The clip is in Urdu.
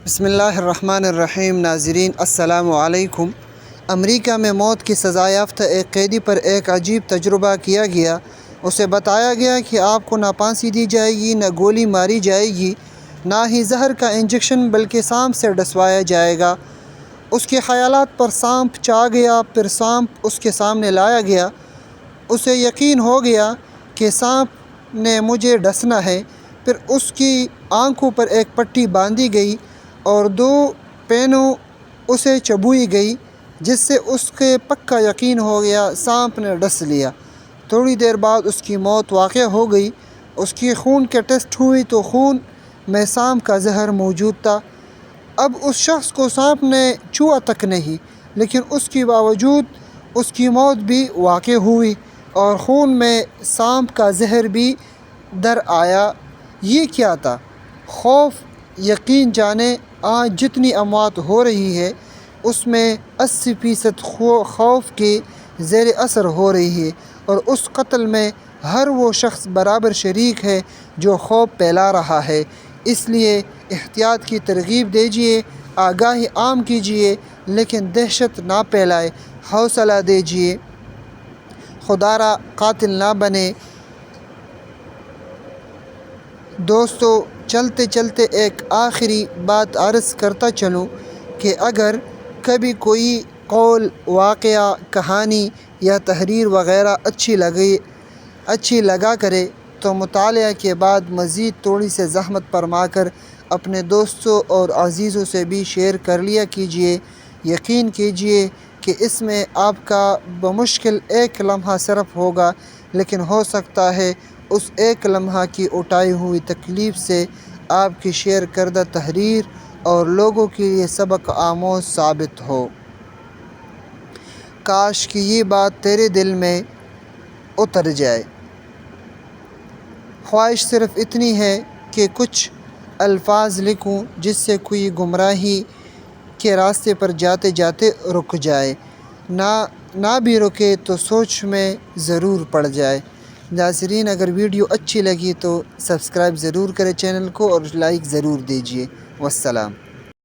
بسم اللہ الرحمن الرحیم۔ ناظرین السلام علیکم۔ امریکہ میں موت کی سزا یافتہ ایک قیدی پر ایک عجیب تجربہ کیا گیا۔ اسے بتایا گیا کہ آپ کو نہ پھانسی دی جائے گی، نہ گولی ماری جائے گی، نہ ہی زہر کا انجیکشن بلکہ سانپ سے ڈسوایا جائے گا۔ اس کے خیالات پر سانپ چاہ گیا، پھر سانپ اس کے سامنے لایا گیا۔ اسے یقین ہو گیا کہ سانپ نے مجھے ڈسنا ہے۔ پھر اس کی آنکھوں پر ایک پٹی باندھی گئی اور 2 پینوں اسے چبوئی گئی، جس سے اس کے پکا یقین ہو گیا سانپ نے ڈس لیا۔ تھوڑی دیر بعد اس کی موت واقع ہو گئی۔ اس کی خون کے ٹیسٹ ہوئی تو خون میں سانپ کا زہر موجود تھا۔ اب اس شخص کو سانپ نے چھوا تک نہیں، لیکن اس کے باوجود اس کی موت بھی واقع ہوئی اور خون میں سانپ کا زہر بھی در آیا۔ یہ کیا تھا؟ خوف۔ یقین جانیں آج جتنی اموات ہو رہی ہے اس میں 80% خوف کے زیر اثر ہو رہی ہے، اور اس قتل میں ہر وہ شخص برابر شریک ہے جو خوف پھیلا رہا ہے۔ اس لیے احتیاط کی ترغیب دیجیے، آگاہی عام کیجیے، لیکن دہشت نہ پھیلائے، حوصلہ دیجیے، خدارا قاتل نہ بنے۔ دوستو، چلتے چلتے ایک آخری بات عرض کرتا چلوں کہ اگر کبھی کوئی قول، واقعہ، کہانی یا تحریر وغیرہ اچھی لگا کرے تو مطالعہ کے بعد مزید تھوڑی سی زحمت فرما کر اپنے دوستوں اور عزیزوں سے بھی شیئر کر لیا کیجیے۔ یقین کیجیے کہ اس میں آپ کا بمشکل 1 لمحہ صرف ہوگا، لیکن ہو سکتا ہے اس 1 لمحہ کی اٹھائی ہوئی تکلیف سے آپ کی شیئر کردہ تحریر اور لوگوں کے لیے سبق آموز ثابت ہو۔ کاش کہ یہ بات تیرے دل میں اتر جائے۔ خواہش صرف اتنی ہے کہ کچھ الفاظ لکھوں جس سے کوئی گمراہی کے راستے پر جاتے جاتے رک جائے، نہ بھی رکے تو سوچ میں ضرور پڑ جائے۔ ناظرین، اگر ویڈیو اچھی لگی تو سبسکرائب ضرور کریں چینل کو اور لائک ضرور دیجیے۔ والسلام۔